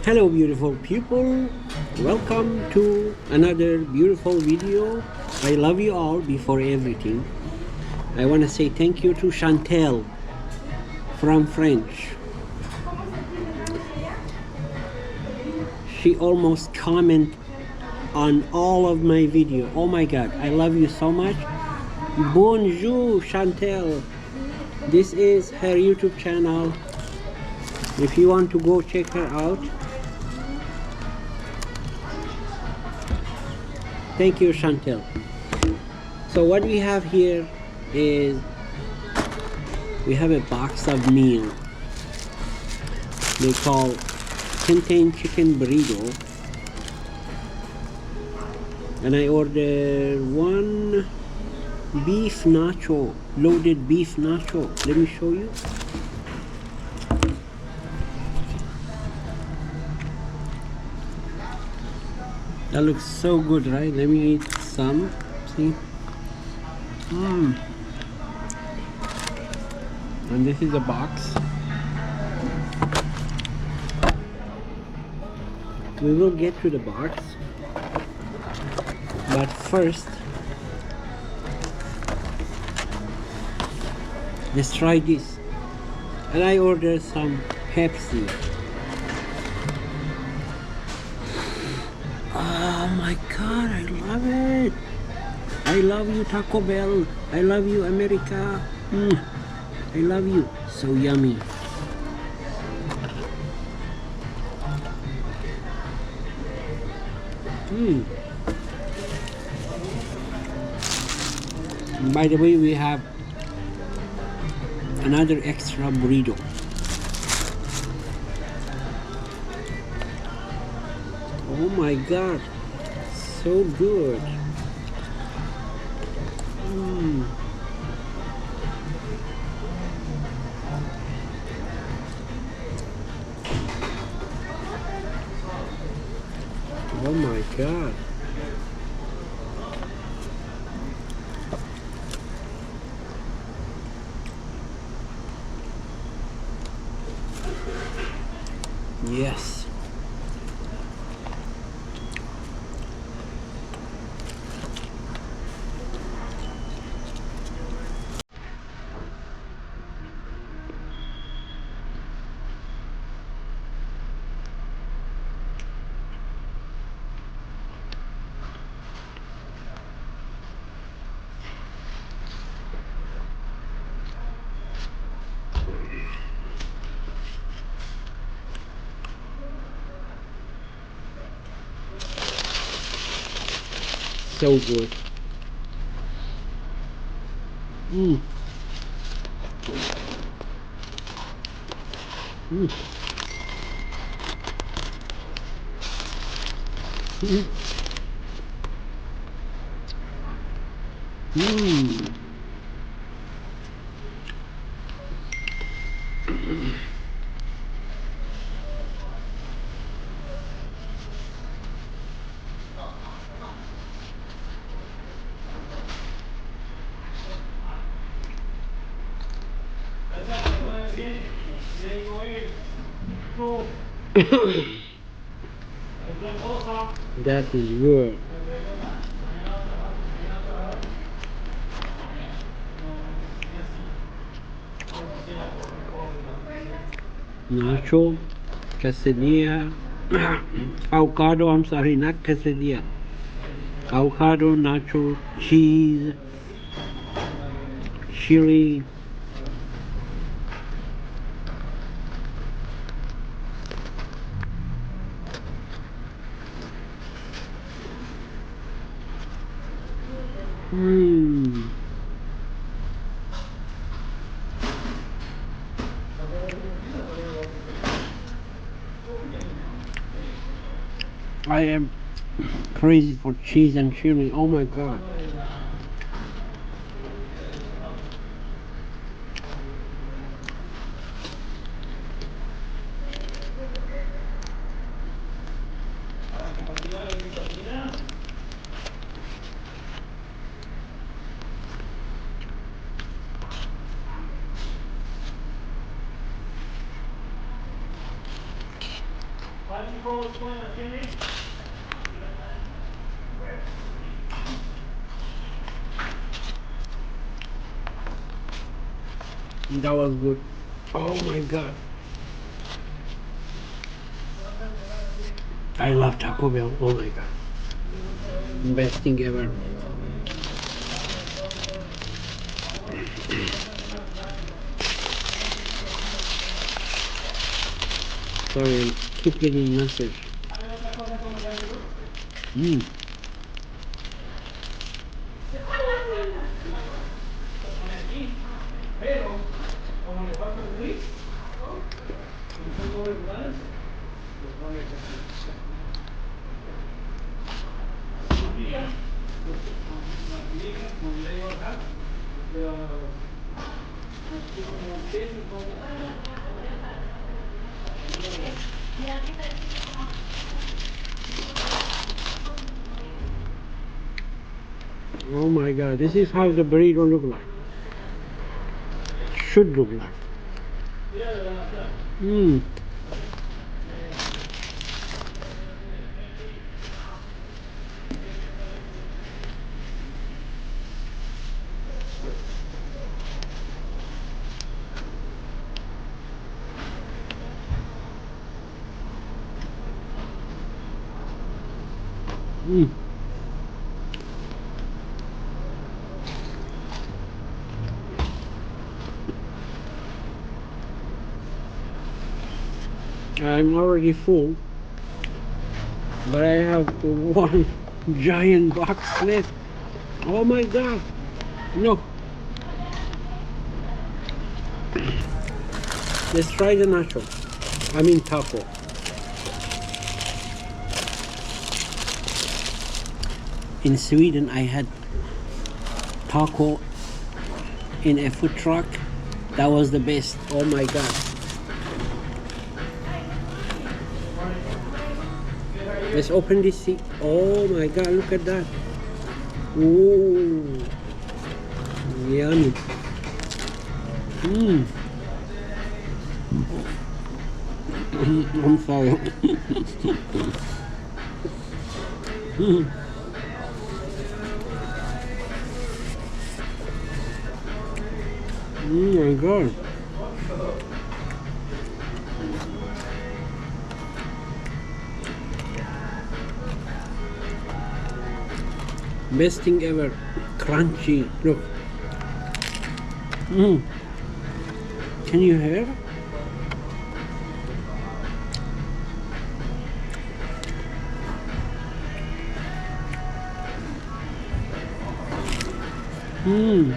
Hello beautiful people, welcome to another beautiful video. I love you all. Before everything, I want to say thank you to Chantel from French. She almost comment on all of my video. Oh my god, I love you so much. Bonjour Chantel. This is her YouTube channel. If you want to go check her out, thank you Chantel. So what we have here is we have a box of meal. They call contain chicken burrito, and I ordered one beef nacho, loaded beef nacho. Let me show you. That looks so good, right? Let me eat some. See? And this is the box. We will get to the box, but first let's try this. And I ordered some Pepsi. Oh my god, I love it. I love you Taco Bell. I love you America. I love you. So yummy. By the way, we have another extra burrito. Oh my god, so good. Oh my god. Yes. So good. Mm. Mm. Mm. Mm. That is good. Nacho, quesadilla, avocado, I'm sorry, not quesadilla. Avocado, nacho, cheese, chili. Mm. I am crazy for cheese and chili. Oh my god. That was good. Oh my god. I love Taco Bell. Oh my god. Best thing ever. Sorry, I keep getting message. Mm. Oh my god, this is how the burrito look like. Should look like. Mmm. Mmm. I'm already full, but I have one giant box left. Oh my god. No. Let's try the nacho. I mean taco. In Sweden, I had taco in a food truck. That was the best. Oh my god. Let's open this seat. Oh my god, look at that. Ooh. Yummy. Mmm. I'm sorry. Oh my god. Best thing ever. Crunchy. Look. Mm. Can you hear? Mmm.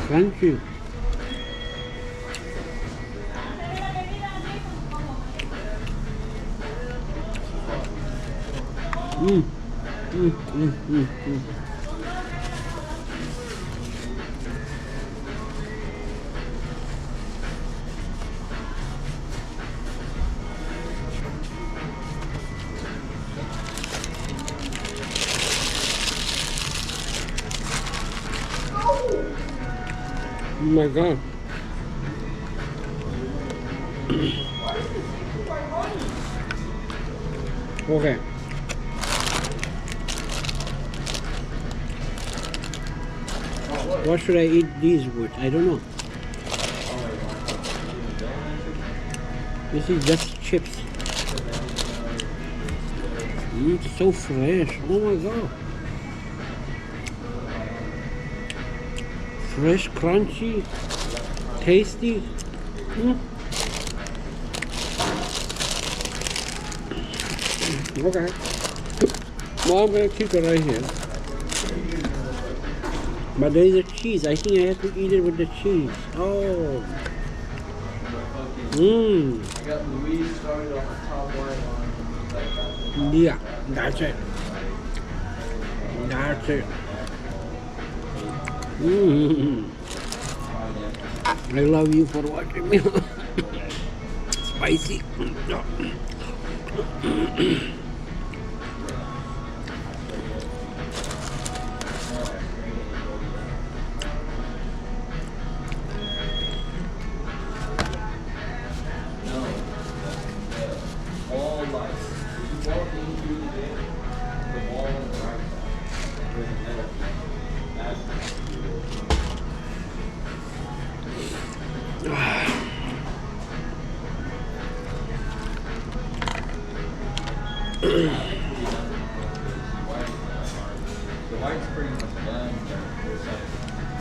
Crunchy. Mm. Mm, mm, mm, mm. Oh my god. Okay. What should I eat these with? I don't know. This is just chips. It's so fresh. Oh my god. Fresh, crunchy, tasty. Mm. Okay. Well, I'm gonna keep it right here. But there is a cheese. I think I have to eat it with the cheese. Oh. Mmm. I got Louise started on the top right on. Yeah, that's it. That's it. Mm. I love you for watching me. Spicy.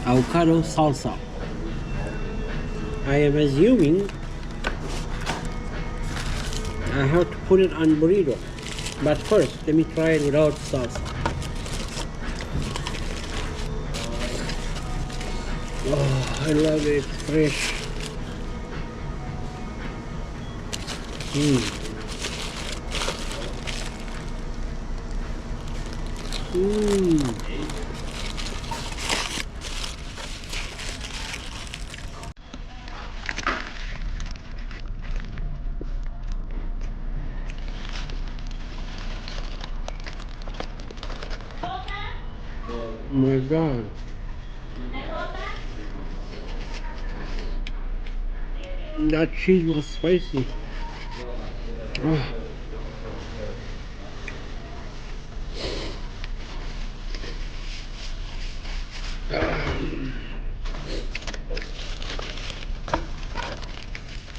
avocado salsa. I am assuming I have to put it on burrito, but first let me try it without salsa. Oh, I love it, fresh. Mm. Mm. Oh my god. That cheese was spicy. Oh.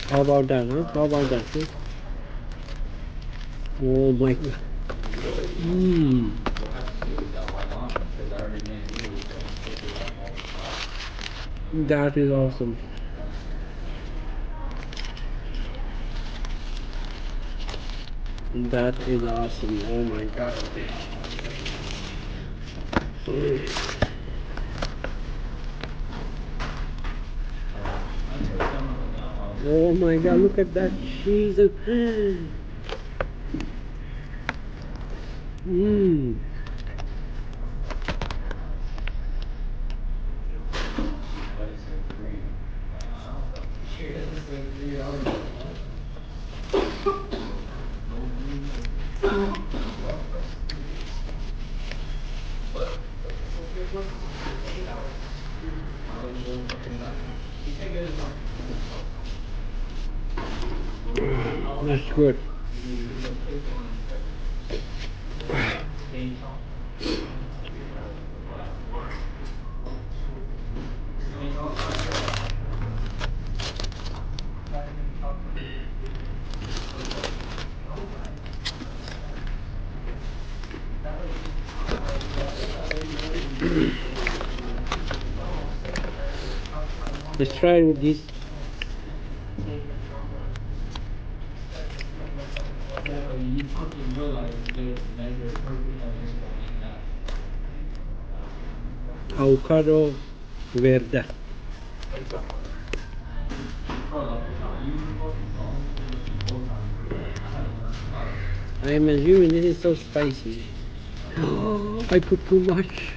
How about that, huh? How about that? Huh? Oh my god. Mmm. That is awesome. That is awesome. Oh my god. Oh my god, look at that cheese. Mmm. That's good. Let's try it with this. Avocado verde. I am assuming this is so spicy. Oh, I put too much.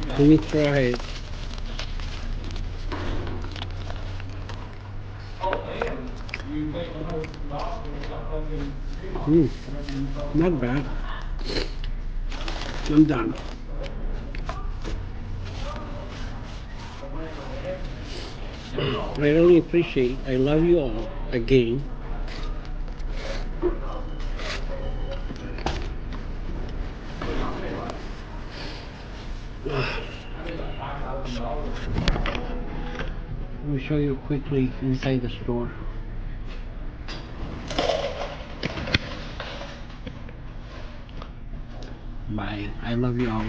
Let me try it. Mm, not bad. I'm done. I really appreciate. I love you all again. Let me show you quickly inside the store. Bye. I love you all.